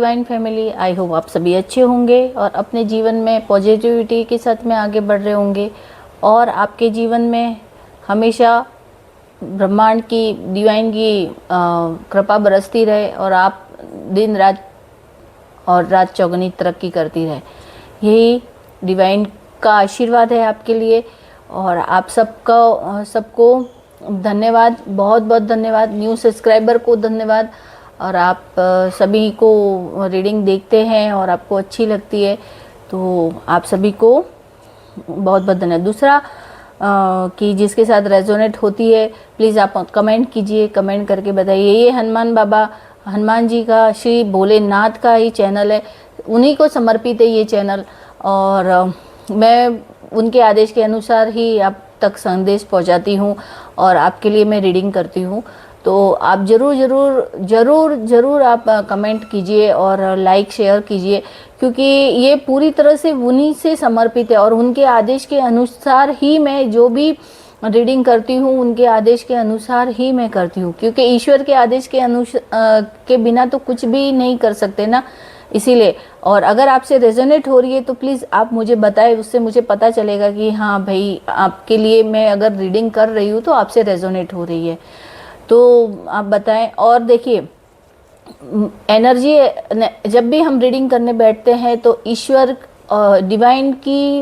Divine family, I hope आप सभी अच्छे होंगे और अपने जीवन में पॉजिटिविटी के साथ में आगे बढ़ रहे होंगे और आपके जीवन में हमेशा ब्रह्मांड की, डिवाइन की कृपा बरसती रहे और आप दिन रात और रात चौगुनी तरक्की करती रहे। यही डिवाइन का आशीर्वाद है आपके लिए। और आप सबको धन्यवाद, बहुत बहुत धन्यवाद। न्यू सब्सक्राइबर को धन्यवाद। और आप सभी को रीडिंग देखते हैं और आपको अच्छी लगती है, तो आप सभी को बहुत बहुत धन्यवाद। दूसरा कि जिसके साथ रेजोनेट होती है प्लीज़ आप कमेंट कीजिए, कमेंट करके बताइए। ये हनुमान बाबा, हनुमान जी का, श्री भोलेनाथ का ही चैनल है, उन्हीं को समर्पित है ये चैनल। और मैं उनके आदेश के अनुसार ही आप तक संदेश पहुंचाती हूं और आपके लिए मैं रीडिंग करती हूं। तो आप ज़रूर ज़रूर ज़रूर ज़रूर आप कमेंट कीजिए और लाइक शेयर कीजिए, क्योंकि ये पूरी तरह से उन्हीं से समर्पित है और उनके आदेश के अनुसार ही मैं जो भी रीडिंग करती हूँ उनके आदेश के अनुसार ही मैं करती हूँ, क्योंकि ईश्वर के आदेश के के बिना तो कुछ भी नहीं कर सकते ना, इसीलिए। और अगर आपसे रेजोनेट हो रही है तो प्लीज़ आप मुझे बताएं, उससे मुझे पता चलेगा कि हाँ भाई, आपके लिए मैं अगर रीडिंग कर रही हूँ तो आपसे रेजोनेट हो रही है, तो आप बताएं। और देखिए, एनर्जी, जब भी हम रीडिंग करने बैठते हैं तो ईश्वर, डिवाइन की,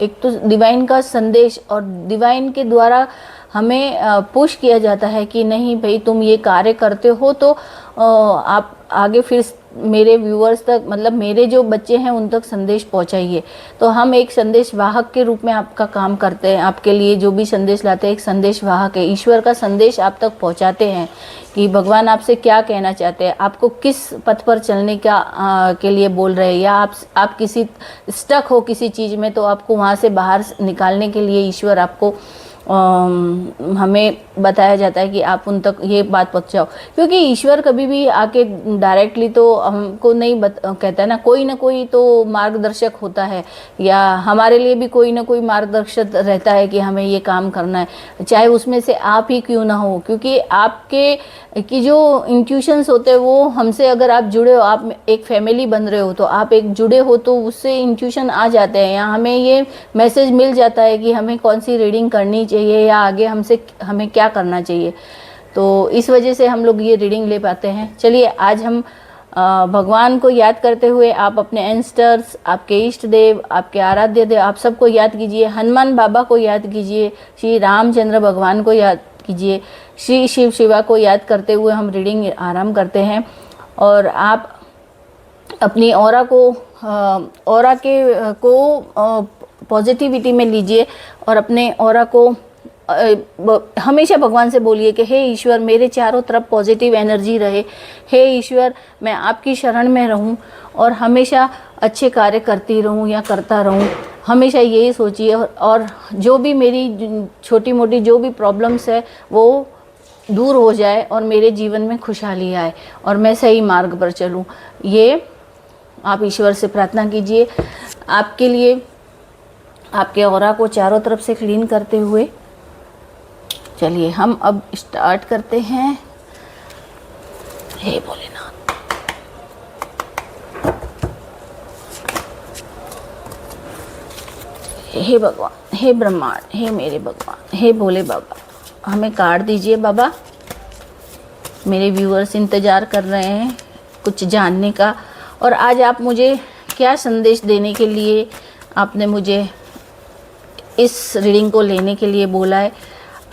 एक तो डिवाइन का संदेश और डिवाइन के द्वारा हमें पुश किया जाता है कि नहीं भाई, तुम ये कार्य करते हो तो आप आगे फिर मेरे व्यूअर्स तक, मतलब मेरे जो बच्चे हैं उन तक संदेश पहुंचाइए। तो हम एक संदेश वाहक के रूप में आपका काम करते हैं, आपके लिए जो भी संदेश लाते हैं एक संदेश वाहक है। ईश्वर का संदेश आप तक पहुंचाते हैं कि भगवान आपसे क्या कहना चाहते हैं, आपको किस पथ पर चलने का के लिए बोल रहे हैं, या आप किसी स्टक हो किसी चीज़ में तो आपको वहाँ से बाहर निकालने के लिए ईश्वर आपको हमें बताया जाता है कि आप उन तक ये बात पहुँचाओ। क्योंकि ईश्वर कभी भी आके डायरेक्टली तो हमको नहीं कहता है ना, कोई तो मार्गदर्शक होता है, या हमारे लिए भी कोई ना कोई मार्गदर्शक रहता है कि हमें ये काम करना है, चाहे उसमें से आप ही क्यों ना हो। क्योंकि आपके की जो इंट्यूशंस होते हैं वो हमसे, अगर आप जुड़े हो, आप एक फैमिली बन रहे हो तो आप एक जुड़े हो तो उससे इंट्यूशन आ जाते हैं, या हमें ये मैसेज मिल जाता है कि हमें कौन सी रीडिंग करनी चाहिए या आगे हमें क्या करना चाहिए। तो इस वजह से हम लोग ये रीडिंग ले पाते हैं। चलिए, आज हम भगवान को याद करते हुए आप अपने एंस्टर्स, आपके इष्ट देव, आपके आराध्य देव, आप सबको याद कीजिए। हनुमान बाबा को याद कीजिए, श्री रामचंद्र भगवान को याद कीजिए, श्री शिव शिवा को याद करते हुए हम रीडिंग आरंभ करते हैं। और आप अपनी ऑरा को पॉजिटिविटी में लीजिए और अपने ऑरा को हमेशा भगवान से बोलिए कि हे ईश्वर, मेरे चारों तरफ पॉजिटिव एनर्जी रहे। हे ईश्वर, मैं आपकी शरण में रहूं और हमेशा अच्छे कार्य करती रहूं या करता रहूं। हमेशा यही सोचिए, और जो भी मेरी छोटी मोटी जो भी प्रॉब्लम्स है वो दूर हो जाए और मेरे जीवन में खुशहाली आए और मैं सही मार्ग पर चलूं। ये आप ईश्वर से प्रार्थना कीजिए आपके लिए, आपके ऑरा को चारों तरफ से क्लीन करते हुए। चलिए, हम अब स्टार्ट करते हैं। हे भोलेनाथ, हे भगवान, हे ब्रह्मांड, हे मेरे भगवान, हे भोले बाबा, हमें कार्ड दीजिए बाबा। मेरे व्यूअर्स इंतज़ार कर रहे हैं कुछ जानने का, और आज आप मुझे क्या संदेश देने के लिए आपने मुझे इस रीडिंग को लेने के लिए बोला है।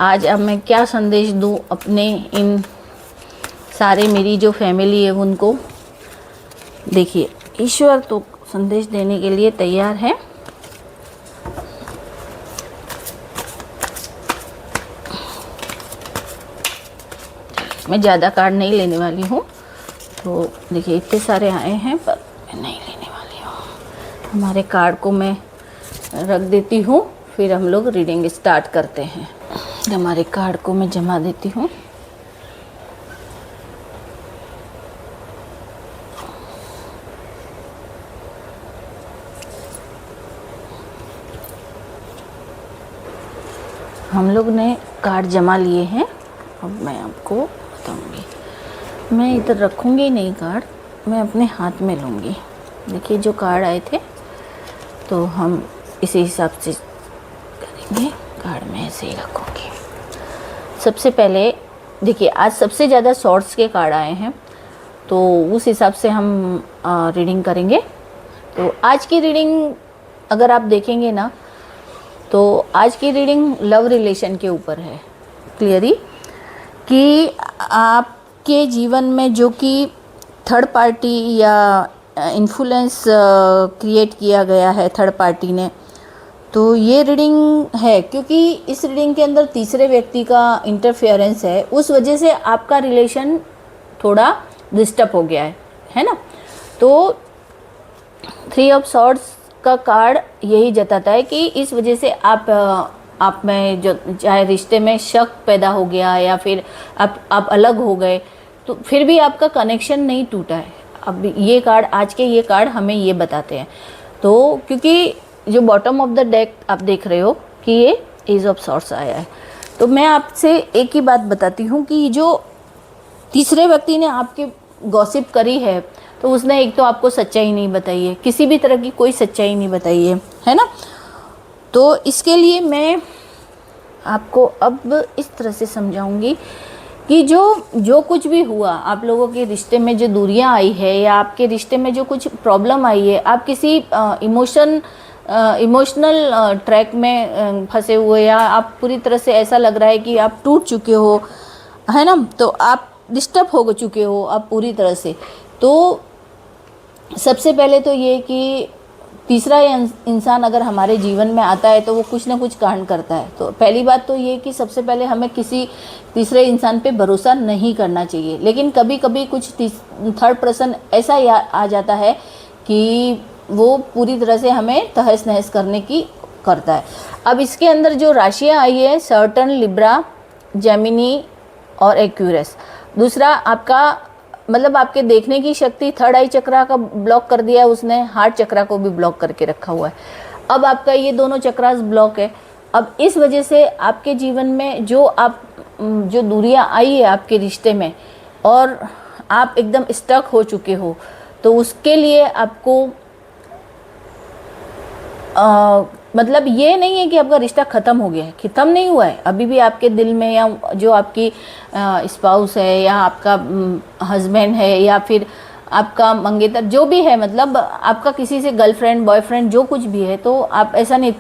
आज अब मैं क्या संदेश दूं अपने इन सारे, मेरी जो फैमिली है उनको। देखिए, ईश्वर तो संदेश देने के लिए तैयार है। मैं ज़्यादा कार्ड नहीं लेने वाली हूँ, तो देखिए इतने सारे आए हैं पर मैं नहीं लेने वाली हूँ। हमारे कार्ड को मैं रख देती हूँ, फिर हम लोग रीडिंग स्टार्ट करते हैं। हमारे कार्ड को मैं जमा देती हूँ। हम लोग ने कार्ड जमा लिए हैं। अब मैं आपको बताऊंगी, मैं इधर रखूंगी नहीं कार्ड, मैं अपने हाथ में लूँगी। देखिए जो कार्ड आए थे तो हम इसी हिसाब से करेंगे। कार्ड में ऐसे ही रखूँगी। सबसे पहले देखिए आज सबसे ज़्यादा शॉर्ट्स के कार्ड आए हैं, तो उस हिसाब से हम रीडिंग करेंगे। तो आज की रीडिंग अगर आप देखेंगे ना, तो आज की रीडिंग लव रिलेशन के ऊपर है क्लियरली, कि आपके जीवन में जो कि थर्ड पार्टी या इन्फ्लुएंस क्रिएट किया गया है थर्ड पार्टी ने, तो ये रीडिंग है क्योंकि इस रीडिंग के अंदर तीसरे व्यक्ति का इंटरफेरेंस है। उस वजह से आपका रिलेशन थोड़ा डिस्टर्ब हो गया है ना। तो 3 ऑफ सॉर्ड्स का कार्ड यही जताता है कि इस वजह से आप में जो चाहे रिश्ते में शक पैदा हो गया या फिर आप अलग हो गए, तो फिर भी आपका कनेक्शन नहीं टूटा है। अब ये कार्ड, आज के ये कार्ड हमें ये बताते हैं। तो क्योंकि जो बॉटम ऑफ द डेक आप देख रहे हो कि ये एज ऑफ सॉर्ड्स आया है, तो मैं आपसे एक ही बात बताती हूँ कि जो तीसरे व्यक्ति ने आपके गॉसिप करी है, तो उसने एक तो आपको सच्चाई नहीं बताई है, किसी भी तरह की कोई सच्चाई नहीं बताई है ना। तो इसके लिए मैं आपको अब इस तरह से समझाऊंगी कि जो कुछ भी हुआ आप लोगों के रिश्ते में, जो दूरियां आई है या आपके रिश्ते में जो कुछ प्रॉब्लम आई है, आप किसी इमोशनल ट्रैक में फंसे हुए, या आप पूरी तरह से ऐसा लग रहा है कि आप टूट चुके हो, है ना, तो आप डिस्टर्ब हो चुके हो आप पूरी तरह से। तो सबसे पहले तो ये कि तीसरा इंसान अगर हमारे जीवन में आता है तो वो कुछ ना कुछ कारण करता है। तो पहली बात तो ये कि सबसे पहले हमें किसी तीसरे इंसान पे भरोसा नहीं करना चाहिए, लेकिन कभी कभी कुछ थर्ड पर्सन ऐसा आ जाता है कि वो पूरी तरह से हमें तहस नहस करने की करता है। अब इसके अंदर जो राशियाँ आई है, सर्टन, लिब्रा, जेमिनी और एक्यूरस। दूसरा आपका मतलब आपके देखने की शक्ति, थर्ड आई चक्रा का ब्लॉक कर दिया है उसने, हार्ट चक्रा को भी ब्लॉक करके रखा हुआ है। अब आपका ये दोनों चक्रास ब्लॉक है। अब इस वजह से आपके जीवन में जो दूरियां आई है आपके रिश्ते में और आप एकदम स्टक हो चुके हो, तो उसके लिए आपको मतलब ये नहीं है कि आपका रिश्ता ख़त्म हो गया है, ख़त्म नहीं हुआ है, अभी भी आपके दिल में, या जो आपकी स्पाउस है या आपका हस्बैंड है या फिर आपका मंगेतर जो भी है, मतलब आपका किसी से गर्लफ्रेंड बॉयफ्रेंड जो कुछ भी है, तो आप ऐसा नहीं,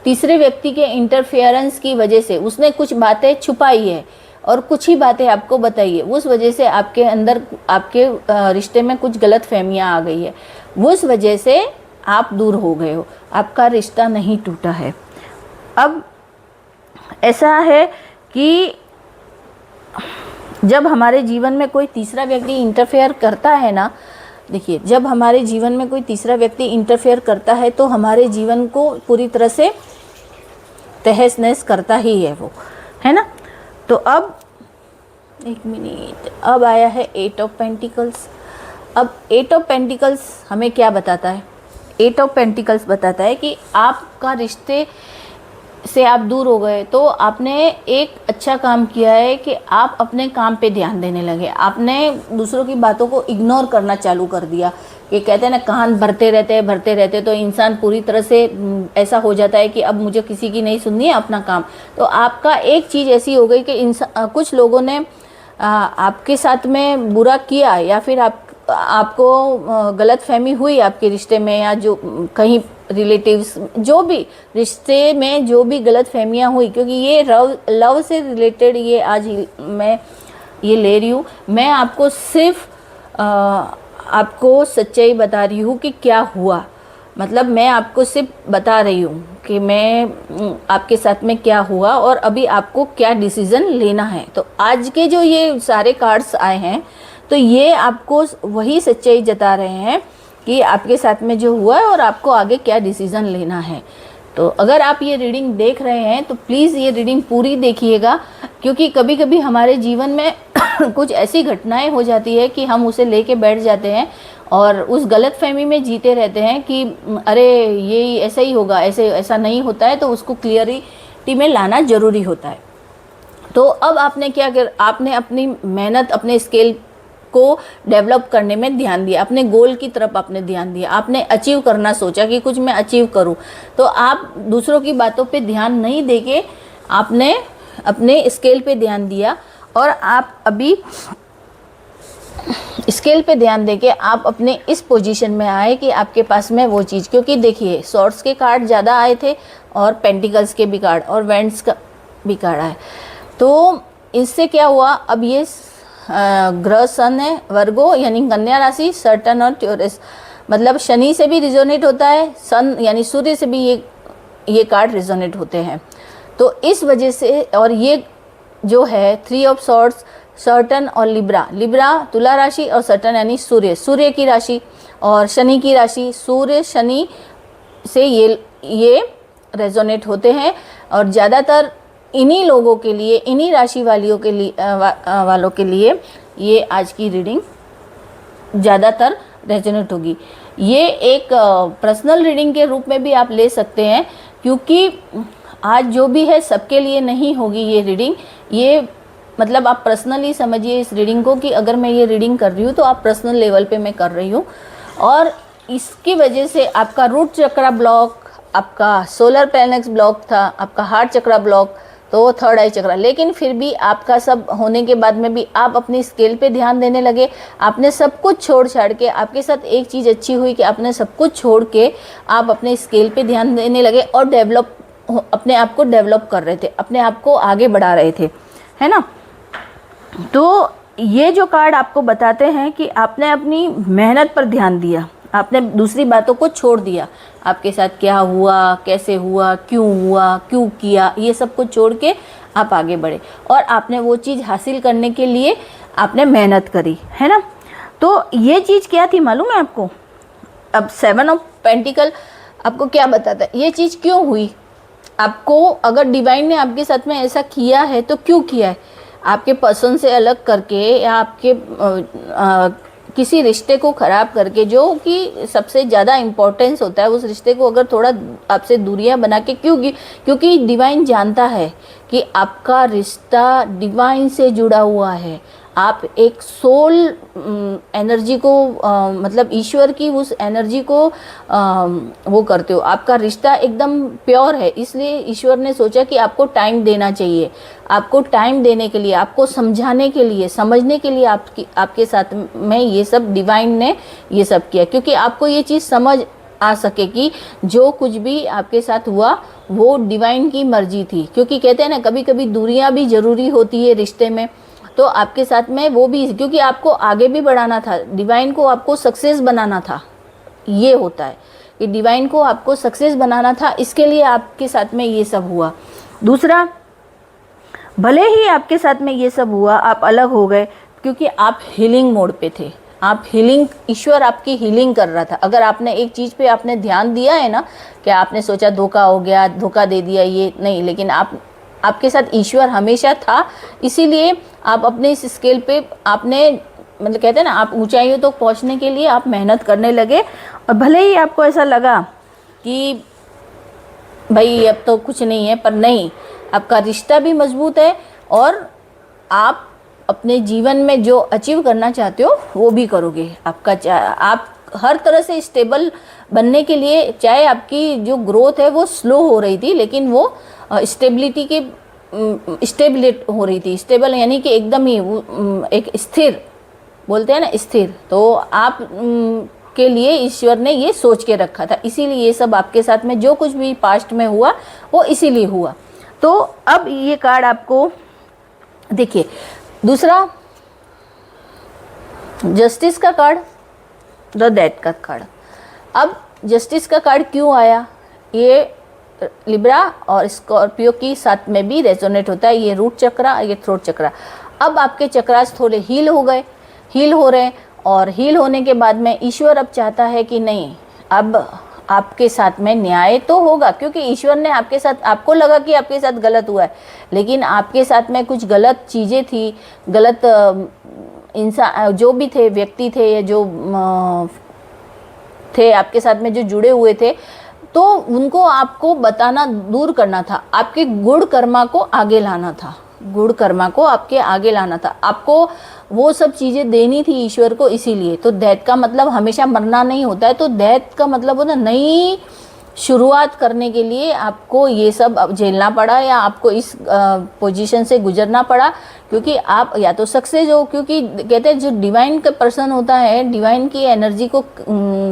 तीसरे व्यक्ति के इंटरफेरेंस की वजह से उसने कुछ बातें छुपाई है और कुछ ही बातें आपको बताई है, उस वजह से आपके अंदर आपके रिश्ते में कुछ गलत फहमियाँ आ गई है, उस वजह से आप दूर हो गए हो, आपका रिश्ता नहीं टूटा है। अब ऐसा है कि जब हमारे जीवन में कोई तीसरा व्यक्ति इंटरफेयर करता है ना, देखिए जब हमारे जीवन में कोई तीसरा व्यक्ति इंटरफेयर करता है तो हमारे जीवन को पूरी तरह से तहस नहस करता ही है वो, है ना। तो अब एक मिनट, अब आया है 8 ऑफ पेंटिकल्स। अब 8 ऑफ पेंटिकल्स हमें क्या बताता है? 8 ऑफ पेंटिकल्स बताता है कि आपका रिश्ते से आप दूर हो गए, तो आपने एक अच्छा काम किया है कि आप अपने काम पे ध्यान देने लगे, आपने दूसरों की बातों को इग्नोर करना चालू कर दिया। ये कहते हैं ना, कान भरते रहते तो इंसान पूरी तरह से ऐसा हो जाता है कि अब मुझे किसी की नहीं सुननी है, अपना काम। तो आपका एक चीज़ ऐसी हो गई कि कुछ लोगों ने आपके साथ में बुरा किया, या फिर आपको गलतफहमी हुई आपके रिश्ते में, या जो कहीं रिलेटिव्स जो भी रिश्ते में जो भी गलतफहमियां हुई, क्योंकि ये लव से रिलेटेड ये आज मैं ये ले रही हूँ। मैं आपको सिर्फ आपको सच्चाई बता रही हूँ कि क्या हुआ, मतलब मैं आपको सिर्फ बता रही हूँ कि मैं आपके साथ में क्या हुआ और अभी आपको क्या डिसीज़न लेना है। तो आज के जो ये सारे कार्ड्स आए हैं, तो ये आपको वही सच्चाई जता रहे हैं कि आपके साथ में जो हुआ है और आपको आगे क्या डिसीज़न लेना है। तो अगर आप ये रीडिंग देख रहे हैं तो प्लीज़ ये रीडिंग पूरी देखिएगा, क्योंकि कभी कभी हमारे जीवन में कुछ ऐसी घटनाएं हो जाती है कि हम उसे लेके बैठ जाते हैं और उस गलतफहमी में जीते रहते हैं कि अरे ये ऐसा ही होगा, ऐसा नहीं होता है। तो उसको क्लियरिटी में लाना ज़रूरी होता है। तो अब आपने क्या कर, आपने अपनी मेहनत, अपने स्केल को डेवलप करने में ध्यान दिया, अपने गोल की तरफ आपने ध्यान दिया, आपने अचीव करना सोचा कि कुछ मैं अचीव करूं, तो आप दूसरों की बातों पे ध्यान नहीं देके आपने अपने स्केल पे ध्यान दिया और आप अभी स्केल पे ध्यान देके आप अपने इस पोजीशन में आए कि आपके पास में वो चीज़, क्योंकि देखिए सॉर्ड्स के कार्ड ज़्यादा आए थे और पेंटिकल्स के भी कार्ड और वेंट्स का भी कार्ड आए। तो इससे क्या हुआ, अब ये ग्रह सन है वर्गो यानी कन्या राशि, सर्टन और ट्यूरस, मतलब शनि से भी रिजोनेट होता है, सन यानी सूर्य से भी ये कार्ड रिजोनेट होते हैं। तो इस वजह से, और ये जो है 3 ऑफ सॉर्ड्स, सर्टन और लिब्रा, लिब्रा तुला राशि और सर्टन यानी सूर्य, सूर्य की राशि और शनि की राशि, सूर्य शनि से ये रेजोनेट होते हैं। और ज़्यादातर इन्हीं लोगों के लिए, इन्हीं राशि वालियों के लिए वालों के लिए ये आज की रीडिंग ज़्यादातर रेजोनेट होगी। ये एक पर्सनल रीडिंग के रूप में भी आप ले सकते हैं, क्योंकि आज जो भी है सबके लिए नहीं होगी ये रीडिंग। ये मतलब आप पर्सनली समझिए इस रीडिंग को कि अगर मैं ये रीडिंग कर रही हूँ तो आप पर्सनल लेवल पे मैं कर रही हूँ, और इसकी वजह से आपका रूट चक्रा ब्लॉक, आपका सोलर प्लेनेक्स ब्लॉक था, आपका हार्ट चक्रा ब्लॉक, तो थर्ड आई चक्रा, लेकिन फिर भी आपका सब होने के बाद में भी आप अपनी स्केल पे ध्यान देने लगे। आपने सब कुछ छोड़ छाड़ के, आपके साथ एक चीज़ अच्छी हुई कि आपने सब कुछ छोड़ के आप अपने स्केल पे ध्यान देने लगे और डेवलप, अपने आप को डेवलप कर रहे थे, अपने आप को आगे बढ़ा रहे थे, है ना। तो ये जो कार्ड आपको बताते हैं कि आपने अपनी मेहनत पर ध्यान दिया, आपने दूसरी बातों को छोड़ दिया, आपके साथ क्या हुआ, कैसे हुआ, क्यों किया, ये सब कुछ छोड़ के आप आगे बढ़े और आपने वो चीज़ हासिल करने के लिए आपने मेहनत करी, है ना। तो ये चीज़ क्या थी मालूम है आपको? अब 7 ऑफ पेंटिकल आपको क्या बताता है, ये चीज़ क्यों हुई आपको? अगर डिवाइन ने आपके साथ में ऐसा किया है तो क्यों किया है? आपके पर्सन से अलग करके या आपके किसी रिश्ते को ख़राब करके, जो कि सबसे ज़्यादा इम्पोर्टेंस होता है उस रिश्ते को अगर थोड़ा आपसे दूरियां बना के, क्योंकि डिवाइन जानता है कि आपका रिश्ता डिवाइन से जुड़ा हुआ है। आप एक सोल एनर्जी को मतलब ईश्वर की उस एनर्जी को वो करते हो, आपका रिश्ता एकदम प्योर है। इसलिए ईश्वर ने सोचा कि आपको टाइम देना चाहिए, आपको टाइम देने के लिए, आपको समझाने के लिए, समझने के लिए आपके साथ में ये सब डिवाइन ने ये सब किया, क्योंकि आपको ये चीज़ समझ आ सके कि जो कुछ भी आपके साथ हुआ वो डिवाइन की मर्जी थी। क्योंकि कहते हैं ना, कभी कभी दूरियां भी ज़रूरी होती है रिश्ते में, तो आपके साथ में वो भी, क्योंकि आपको आगे भी बढ़ाना था, डिवाइन को आपको सक्सेस बनाना था। ये होता है कि डिवाइन को आपको सक्सेस बनाना था, इसके लिए आपके साथ में ये सब हुआ। दूसरा, भले ही आपके साथ में ये सब हुआ, आप अलग हो गए, क्योंकि आप हीलिंग मोड पे थे, आप हीलिंग, ईश्वर आपकी हीलिंग कर रहा था। अगर आपने एक चीज़ पे आपने ध्यान दिया है ना, कि आपने सोचा धोखा हो गया, धोखा दे दिया, ये नहीं, लेकिन आपके साथ ईश्वर हमेशा था, इसीलिए आप अपने इस स्केल पे आपने, मतलब कहते हैं ना, आप ऊंचाइयों तक पहुंचने के लिए आप मेहनत करने लगे। और भले ही आपको ऐसा लगा कि भाई अब तो कुछ नहीं है, पर नहीं, आपका रिश्ता भी मजबूत है और आप अपने जीवन में जो अचीव करना चाहते हो वो भी करोगे। आप हर तरह से स्टेबल बनने के लिए, चाहे आपकी जो ग्रोथ है वो स्लो हो रही थी, लेकिन वो स्टेबिलिटी के स्टेबलेट हो रही थी। स्टेबल यानी कि एकदम ही एक स्थिर, बोलते हैं ना स्थिर, तो आप के लिए ईश्वर ने ये सोच के रखा था, इसीलिए ये सब आपके साथ में जो कुछ भी पास्ट में हुआ वो इसीलिए हुआ। तो अब ये कार्ड आपको देखिए, दूसरा जस्टिस का कार्ड, द डेथ का कार्ड। अब जस्टिस का कार्ड क्यों आया? ये लिब्रा और स्कॉर्पियो की साथ में भी रेजोनेट होता है, ये रूट चक्रा, ये थ्रोट चक्रा। अब आपके चक्रास थोड़े हील हो गए, हील हो रहे हैं, और हील होने के बाद में ईश्वर अब चाहता है कि नहीं, अब आपके साथ में न्याय तो होगा, क्योंकि ईश्वर ने आपके साथ, आपको लगा कि आपके साथ गलत हुआ है, लेकिन आपके साथ में कुछ गलत चीज़ें थी, गलत इंसान जो भी थे, व्यक्ति थे या जो थे आपके साथ में जो जुड़े हुए थे, तो उनको आपको बताना, दूर करना था, आपके गुण कर्मा को आगे लाना था। गुण कर्मा को आपके आगे लाना था, आपको वो सब चीज़ें देनी थी ईश्वर को, इसीलिए। तो डेथ का मतलब हमेशा मरना नहीं होता है, तो डेथ का मतलब होता नई शुरुआत करने के लिए आपको ये सब झेलना पड़ा या आपको इस पोजीशन से गुजरना पड़ा, क्योंकि आप या तो सक्सेस हो, क्योंकि कहते हैं जो डिवाइन का पर्सन होता है, डिवाइन की एनर्जी को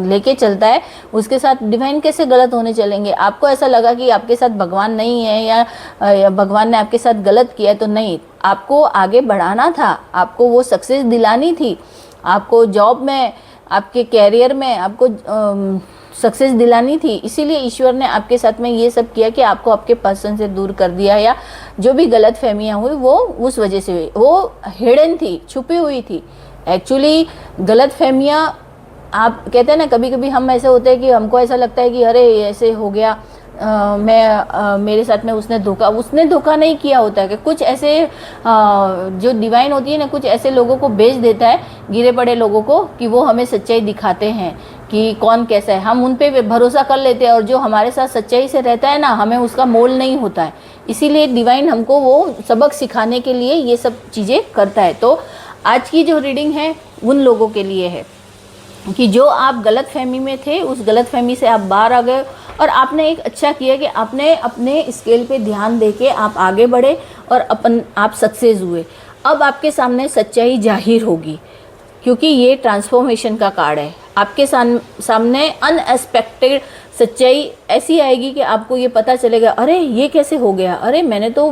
लेके चलता है, उसके साथ डिवाइन कैसे गलत होने चलेंगे। आपको ऐसा लगा कि आपके साथ भगवान नहीं है या भगवान ने आपके साथ गलत किया है, तो नहीं, आपको आगे बढ़ाना था, आपको वो सक्सेस दिलानी थी, आपको जॉब में, आपके कैरियर में आपको सक्सेस दिलानी थी। इसीलिए ईश्वर ने आपके साथ में ये सब किया कि आपको आपके पर्सन से दूर कर दिया, या जो भी गलत फहमियाँ हुई वो उस वजह से हुई, वो हिडन थी, छुपी हुई थी। एक्चुअली गलत फहमियाँ, आप कहते हैं ना, कभी कभी हम ऐसे होते हैं कि हमको ऐसा लगता है कि अरे ऐसे हो गया, मेरे साथ में उसने धोखा नहीं किया होता है, कि कुछ ऐसे जो डिवाइन होती है ना, कुछ ऐसे लोगों को भेज देता है, गिरे पड़े लोगों को, कि वो हमें सच्चाई दिखाते हैं कि कौन कैसा है, हम उन पे भरोसा कर लेते हैं, और जो हमारे साथ सच्चाई से रहता है ना, हमें उसका मोल नहीं होता है। इसीलिए डिवाइन हमको वो सबक सिखाने के लिए ये सब चीज़ें करता है। तो आज की जो रीडिंग है उन लोगों के लिए है कि जो आप गलत फहमी में थे, उस गलत फहमी से आप बाहर आ गए, और आपने एक अच्छा किया कि आपने अपने स्केल पे ध्यान देके आप आगे बढ़े और आप सक्सेस हुए। अब आपके सामने सच्चाई जाहिर होगी, क्योंकि ये ट्रांसफॉर्मेशन का कार्ड है। आपके सामने अनएक्सपेक्टेड सच्चाई ऐसी आएगी कि आपको ये पता चलेगा, अरे ये कैसे हो गया, अरे मैंने तो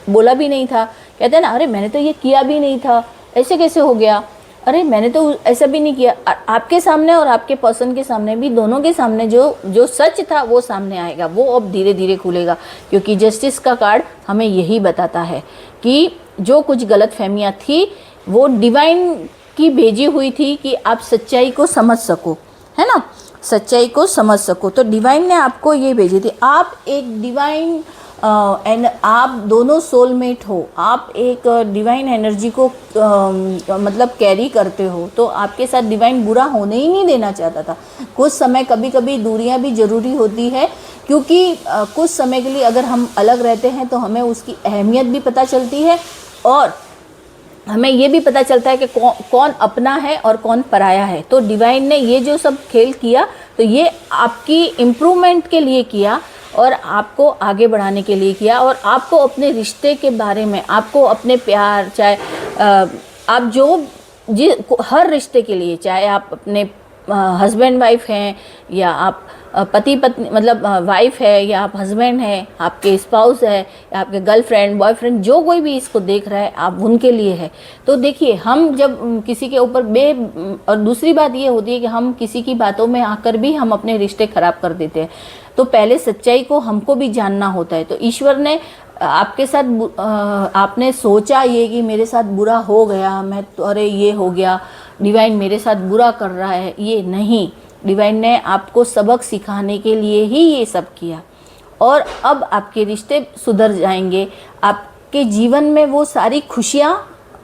बोला भी नहीं था, कहते हैं ना, अरे मैंने तो ये किया भी नहीं था, ऐसे कैसे हो गया, अरे मैंने तो ऐसा भी नहीं किया। आपके सामने और आपके पर्सन के सामने भी, दोनों के सामने जो सच था वो सामने आएगा, वो अब धीरे धीरे खुलेगा, क्योंकि जस्टिस का कार्ड हमें यही बताता है कि जो कुछ गलत फहमियाँ थी वो डिवाइन की भेजी हुई थी कि आप सच्चाई को समझ सको, है ना, सच्चाई को समझ सको। तो डिवाइन ने आपको ये भेजी थी। आप एक डिवाइन आप दोनों सोलमेट हो, आप एक डिवाइन एनर्जी को मतलब कैरी करते हो, तो आपके साथ डिवाइन बुरा होने ही नहीं देना चाहता था। कुछ समय कभी कभी दूरियां भी ज़रूरी होती है, क्योंकि कुछ समय के लिए अगर हम अलग रहते हैं तो हमें उसकी अहमियत भी पता चलती है, और हमें ये भी पता चलता है कि कौन अपना है और कौन पराया है। तो डिवाइन ने ये जो सब खेल किया, तो ये आपकी इम्प्रूवमेंट के लिए किया, और आपको आगे बढ़ाने के लिए किया, और आपको अपने रिश्ते के बारे में, आपको अपने प्यार, चाहे आप हर रिश्ते के लिए, चाहे आप अपने हस्बैंड वाइफ हैं, या आप पति पत्नी मतलब वाइफ है, या आप हस्बैंड हैं, आपके स्पाउस है, या आपके गर्लफ्रेंड बॉयफ्रेंड, जो कोई भी इसको देख रहा है, आप उनके लिए है। तो देखिए, हम जब किसी के ऊपर और दूसरी बात ये होती है कि हम किसी की बातों में आकर भी हम अपने रिश्ते खराब कर देते हैं। तो पहले सच्चाई को हमको भी जानना होता है। तो ईश्वर ने आपके साथ आपने सोचा ये कि मेरे साथ बुरा हो गया, मैं तो अरे ये हो गया, डिवाइन मेरे साथ बुरा कर रहा है, ये नहीं, डिवाइन ने आपको सबक सिखाने के लिए ही ये सब किया। और अब आपके रिश्ते सुधर जाएंगे, आपके जीवन में वो सारी खुशियाँ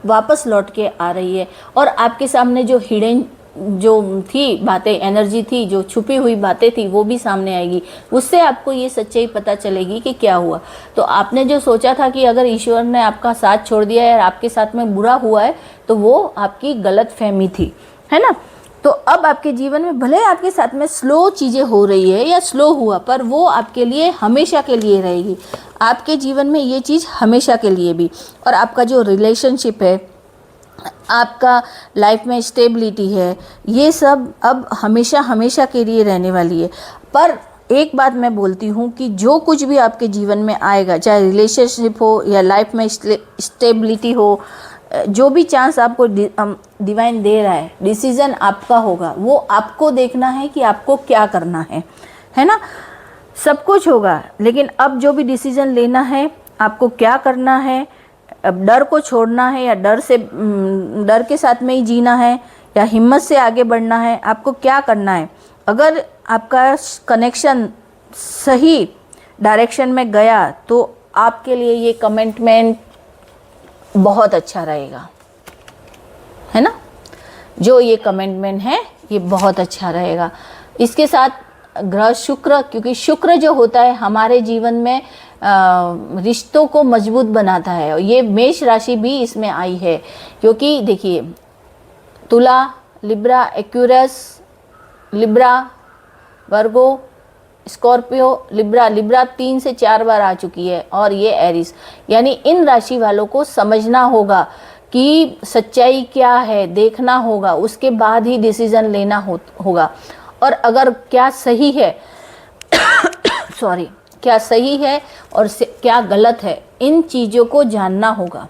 वापस लौट के आ रही है, और आपके सामने जो हिडन जो थी बातें, एनर्जी थी, जो छुपी हुई बातें थी, वो भी सामने आएगी। उससे आपको ये सच्चाई पता चलेगी कि क्या हुआ। तो आपने जो सोचा था कि अगर ईश्वर ने आपका साथ छोड़ दिया है और आपके साथ में बुरा हुआ है, तो वो आपकी गलत फहमी थी, है ना। तो अब आपके जीवन में भले आपके साथ में स्लो चीज़ें हो रही है या स्लो हुआ, पर वो आपके लिए हमेशा के लिए रहेगी। आपके जीवन में ये चीज़ हमेशा के लिए भी, और आपका जो रिलेशनशिप है, आपका लाइफ में स्टेबिलिटी है, ये सब अब हमेशा हमेशा के लिए रहने वाली है। पर एक बात मैं बोलती हूँ कि जो कुछ भी आपके जीवन में आएगा, चाहे रिलेशनशिप हो या लाइफ में स्टेबिलिटी हो, जो भी चांस आपको डिवाइन दे रहा है, डिसीज़न आपका होगा। वो आपको देखना है कि आपको क्या करना है ना। सब कुछ होगा, लेकिन अब जो भी डिसीज़न लेना है, आपको क्या करना है, अब डर को छोड़ना है या डर के साथ में ही जीना है, या हिम्मत से आगे बढ़ना है, आपको क्या करना है। अगर आपका कनेक्शन सही डायरेक्शन में गया, तो आपके लिए ये कमिटमेंट बहुत अच्छा रहेगा, है ना। जो ये कमिटमेंट है ये बहुत अच्छा रहेगा। इसके साथ ग्रह शुक्र, क्योंकि शुक्र जो होता है हमारे जीवन में रिश्तों को मजबूत बनाता है। और ये मेष राशि भी इसमें आई है, क्योंकि देखिए तुला, लिब्रा, एक्यूरस, लिब्रा, वर्गो, स्कॉर्पियो, लिब्रा 3 से 4 बार आ चुकी है, और ये एरिस। यानी इन राशि वालों को समझना होगा कि सच्चाई क्या है, देखना होगा, उसके बाद ही डिसीजन लेना होगा। और अगर क्या सही है क्या सही है और क्या गलत है, इन चीज़ों को जानना होगा।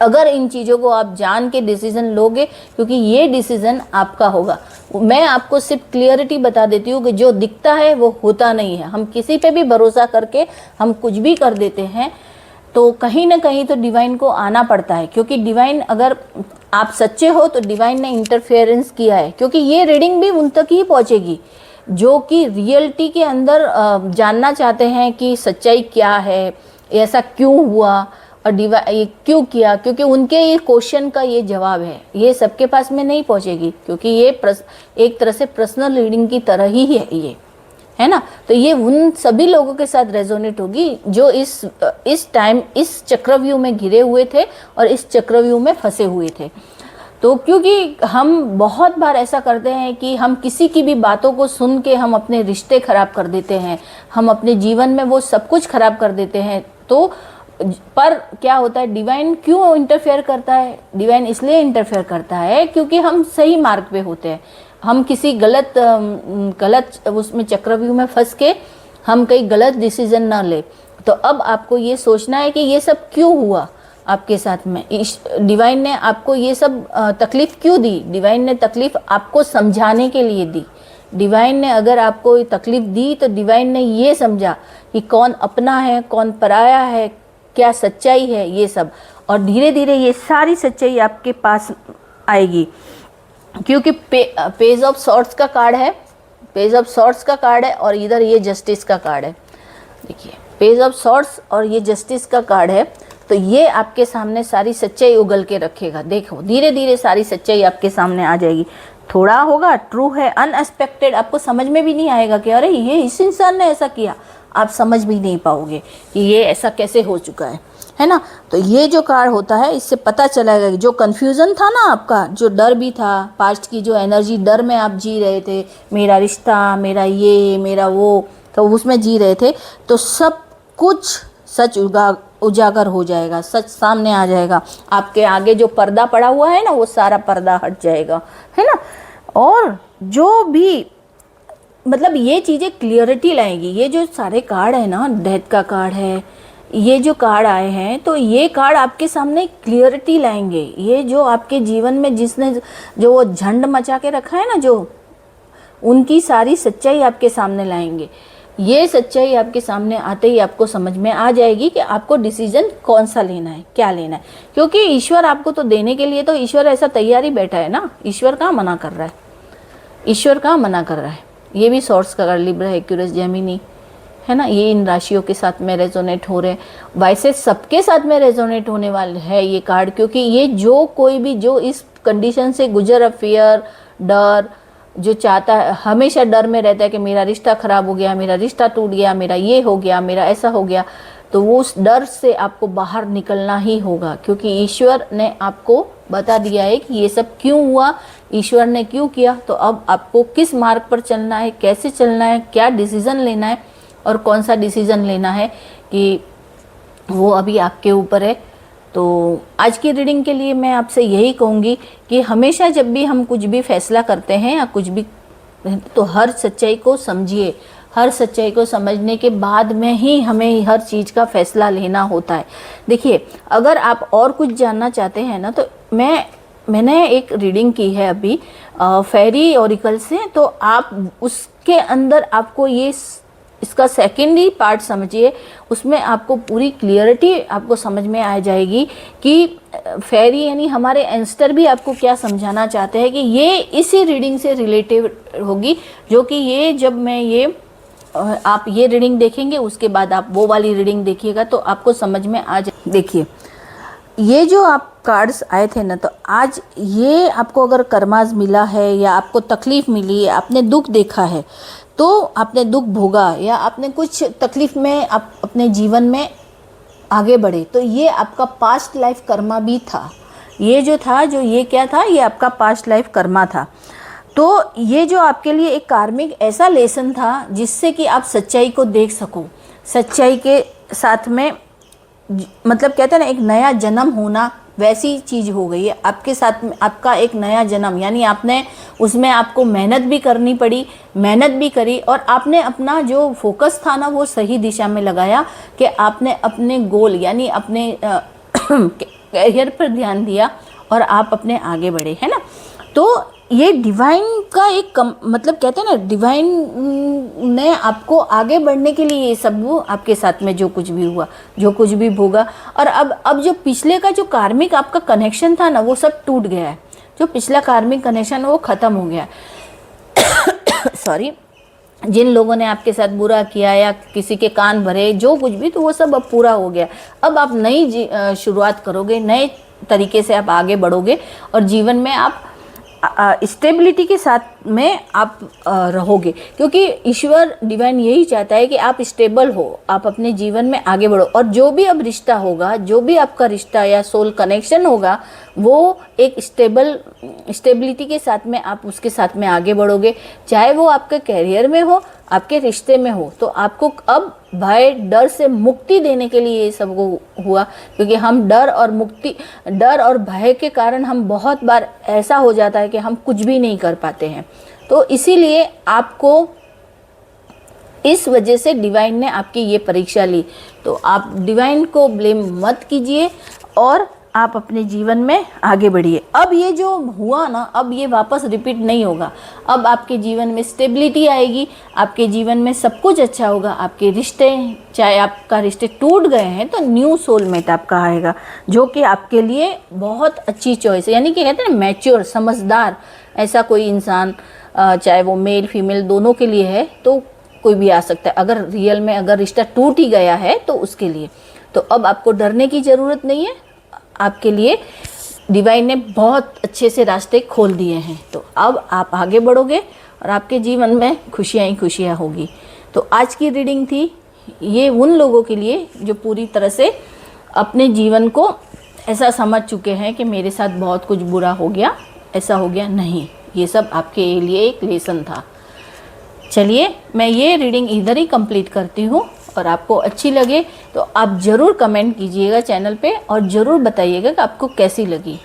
अगर इन चीज़ों को आप जान के डिसीजन लोगे, क्योंकि ये डिसीजन आपका होगा। मैं आपको सिर्फ क्लियरिटी बता देती हूँ कि जो दिखता है वो होता नहीं है। हम किसी पे भी भरोसा करके हम कुछ भी कर देते हैं, तो कहीं ना कहीं तो डिवाइन को आना पड़ता है, क्योंकि डिवाइन, अगर आप सच्चे हो तो डिवाइन ने इंटरफेरेंस किया है, क्योंकि ये रीडिंग भी उन तक ही पहुँचेगी जो कि रियलिटी के अंदर जानना चाहते हैं कि सच्चाई क्या है, ऐसा क्यों हुआ और ये क्यों किया, क्योंकि उनके ये क्वेश्चन का ये जवाब है। ये सबके पास में नहीं पहुंचेगी, क्योंकि ये एक तरह से पर्सनल रीडिंग की तरह ही है ये, है ना। तो ये उन सभी लोगों के साथ रेजोनेट होगी जो इस टाइम इस चक्रव्यूह में घिरे हुए थे और इस चक्रव्यूह में फंसे हुए थे। तो क्योंकि हम बहुत बार ऐसा करते हैं कि हम किसी की भी बातों को सुन के हम अपने रिश्ते खराब कर देते हैं, हम अपने जीवन में वो सब कुछ खराब कर देते हैं। तो पर क्या होता है, डिवाइन क्यों इंटरफेयर करता है? डिवाइन इसलिए इंटरफेयर करता है क्योंकि हम सही मार्ग पे होते हैं। हम किसी गलत उसमें चक्रव्यूह में फंस के हम कहीं गलत डिसीजन ना ले। तो अब आपको ये सोचना है कि ये सब क्यों हुआ आपके साथ में, डिवाइन ने आपको ये सब तकलीफ क्यों दी। डिवाइन ने तकलीफ आपको समझाने के लिए दी। डिवाइन ने अगर आपको ये तकलीफ दी तो डिवाइन ने ये समझा कि कौन अपना है, कौन पराया है, क्या सच्चाई है, ये सब। और धीरे धीरे ये सारी सच्चाई आपके पास आएगी, क्योंकि पेज ऑफ सॉर्ट्स का कार्ड है, पेज ऑफ सॉर्ट्स का कार्ड है, और इधर ये जस्टिस का कार्ड है। देखिए पेज ऑफ सॉर्ट्स और ये जस्टिस का कार्ड है, तो ये आपके सामने सारी सच्चाई उगल के रखेगा। देखो धीरे धीरे सारी सच्चाई आपके सामने आ जाएगी। थोड़ा होगा ट्रू है, अनएक्सपेक्टेड, आपको समझ में भी नहीं आएगा कि अरे ये इस इंसान ने ऐसा किया, आप समझ भी नहीं पाओगे कि ये ऐसा कैसे हो चुका है ना। तो ये जो कार्ड होता है, इससे पता चलेगा कि जो कन्फ्यूज़न था ना आपका, जो डर भी था, पास्ट की जो एनर्जी, डर में आप जी रहे थे, मेरा रिश्ता, मेरा ये, मेरा वो, तो उसमें जी रहे थे, तो सब कुछ सच उजागर हो जाएगा, सच सामने आ जाएगा। आपके आगे जो पर्दा पड़ा हुआ है ना, वो सारा पर्दा हट जाएगा, है ना। और जो भी मतलब ये चीज़ें क्लियरिटी लाएंगी। ये जो सारे कार्ड है ना, डेथ का कार्ड है, ये जो कार्ड आए हैं, तो ये कार्ड आपके सामने क्लियरिटी लाएंगे। ये जो आपके जीवन में जिसने जो वो झंड मचा के रखा है ना, जो उनकी सारी सच्चाई आपके सामने लाएंगे। ये सच्चाई आपके सामने आते ही आपको समझ में आ जाएगी कि आपको डिसीजन कौन सा लेना है, क्या लेना है। क्योंकि ईश्वर आपको तो देने के लिए, तो ईश्वर ऐसा तैयारी बैठा है ना। ईश्वर कहाँ मना कर रहा है, ईश्वर कहाँ मना कर रहा है। ये भी सॉर्ट्स का कार्ड, लिब्रा, एक्यूरस, जेमिनी, है ना। ये इन राशियों के साथ में रेजोनेट हो रहे हैं। वैसे सबके साथ में रेजोनेट होने वाले है ये कार्ड, क्योंकि ये जो कोई भी जो इस कंडीशन से गुजर, फियर, डर, जो चाहता है, हमेशा डर में रहता है कि मेरा रिश्ता खराब हो गया, मेरा रिश्ता टूट गया, मेरा ये हो गया, मेरा ऐसा हो गया, तो वो उस डर से आपको बाहर निकलना ही होगा। क्योंकि ईश्वर ने आपको बता दिया है कि ये सब क्यों हुआ, ईश्वर ने क्यों किया। तो अब आपको किस मार्ग पर चलना है, कैसे चलना है, क्या डिसीज़न लेना है और कौन सा डिसीज़न लेना है, कि वो अभी आपके ऊपर है। तो आज की रीडिंग के लिए मैं आपसे यही कहूँगी कि हमेशा जब भी हम कुछ भी फैसला करते हैं या कुछ भी, तो हर सच्चाई को समझिए। हर सच्चाई को समझने के बाद में ही हमें हर चीज़ का फैसला लेना होता है। देखिए अगर आप और कुछ जानना चाहते हैं ना, तो मैंने एक रीडिंग की है अभी फेरी ऑरिकल से, तो आप उसके अंदर आपको इसका सेकेंडरी पार्ट समझिए। उसमें आपको पूरी क्लियरिटी आपको समझ में आ जाएगी कि फेरी यानी हमारे एंस्टर भी आपको क्या समझाना चाहते हैं, कि ये इसी रीडिंग से रिलेटिव होगी, जो कि ये जब मैं ये आप ये रीडिंग देखेंगे उसके बाद आप वो वाली रीडिंग देखिएगा तो आपको समझ में आ जाए। देखिए ये जो आप कार्ड्स आए थे ना, तो आज ये आपको अगर कर्माज मिला है या आपको तकलीफ़ मिली है, आपने दुख देखा है, तो आपने दुख भोगा या आपने कुछ तकलीफ में आप अपने जीवन में आगे बढ़े, तो ये आपका पास्ट लाइफ कर्मा भी था। ये जो था, जो ये क्या था, ये आपका पास्ट लाइफ कर्मा था। तो ये जो आपके लिए एक कार्मिक ऐसा लेसन था जिससे कि आप सच्चाई को देख सको, सच्चाई के साथ में मतलब कहते हैं ना एक नया जन्म होना, वैसी चीज़ हो गई है आपके साथ में। आपका एक नया जन्म, यानी आपने उसमें आपको मेहनत भी करनी पड़ी, मेहनत भी करी और आपने अपना जो फोकस था ना वो सही दिशा में लगाया कि आपने अपने गोल यानी अपने करियर पर ध्यान दिया और आप अपने आगे बढ़े, है ना। तो ये डिवाइन का एक मतलब कहते हैं ना, डिवाइन ने आपको आगे बढ़ने के लिए ये सब वो आपके साथ में जो कुछ भी हुआ, जो कुछ भी भोगा। और अब जो पिछले का जो कार्मिक आपका कनेक्शन था ना वो सब टूट गया है। जो पिछला कार्मिक कनेक्शन वो ख़त्म हो गया सॉरी, जिन लोगों ने आपके साथ बुरा किया या किसी के कान भरे, जो कुछ भी, तो वो सब अब पूरा हो गया। अब आप नई शुरुआत करोगे, नए तरीके से आप आगे बढ़ोगे और जीवन में आप स्टेबिलिटी के साथ में आप रहोगे, क्योंकि ईश्वर डिवाइन यही चाहता है कि आप स्टेबल हो, आप अपने जीवन में आगे बढ़ो। और जो भी अब रिश्ता होगा, जो भी आपका रिश्ता या सोल कनेक्शन होगा, वो एक स्टेबिलिटी के साथ में आप उसके साथ में आगे बढ़ोगे। चाहे वो आपके कैरियर में हो, आपके रिश्ते में हो, तो आपको अब भय डर से मुक्ति देने के लिए ये सब हुआ। क्योंकि हम डर और भय के कारण हम बहुत बार ऐसा हो जाता है कि हम कुछ भी नहीं कर पाते हैं। तो इसीलिए आपको इस वजह से डिवाइन ने आपकी ये परीक्षा ली। तो आप डिवाइन को ब्लेम मत कीजिए और आप अपने जीवन में आगे बढ़िए। अब ये जो हुआ ना, अब ये वापस रिपीट नहीं होगा। अब आपके जीवन में स्टेबिलिटी आएगी, आपके जीवन में सब कुछ अच्छा होगा। आपके रिश्ते, चाहे आपका रिश्ते टूट गए हैं तो न्यू सोलमेट आपका आएगा, जो कि आपके लिए बहुत अच्छी चॉइस है। यानी कि कहते हैं ना मैच्योर, समझदार ऐसा कोई इंसान, चाहे वो मेल फीमेल दोनों के लिए है, तो कोई भी आ सकता है। अगर रियल में अगर रिश्ता टूट ही गया है तो उसके लिए तो अब आपको डरने की ज़रूरत नहीं है। आपके लिए डिवाइन ने बहुत अच्छे से रास्ते खोल दिए हैं। तो अब आप आगे बढ़ोगे और आपके जीवन में खुशियाँ ही खुशियाँ होगी। तो आज की रीडिंग थी ये उन लोगों के लिए जो पूरी तरह से अपने जीवन को ऐसा समझ चुके हैं कि मेरे साथ बहुत कुछ बुरा हो गया, ऐसा हो गया। नहीं, ये सब आपके लिए एक लेसन था। चलिए, मैं ये रीडिंग इधर ही कंप्लीट करती हूँ और आपको अच्छी लगे तो आप ज़रूर कमेंट कीजिएगा चैनल पे और ज़रूर बताइएगा कि आपको कैसी लगी।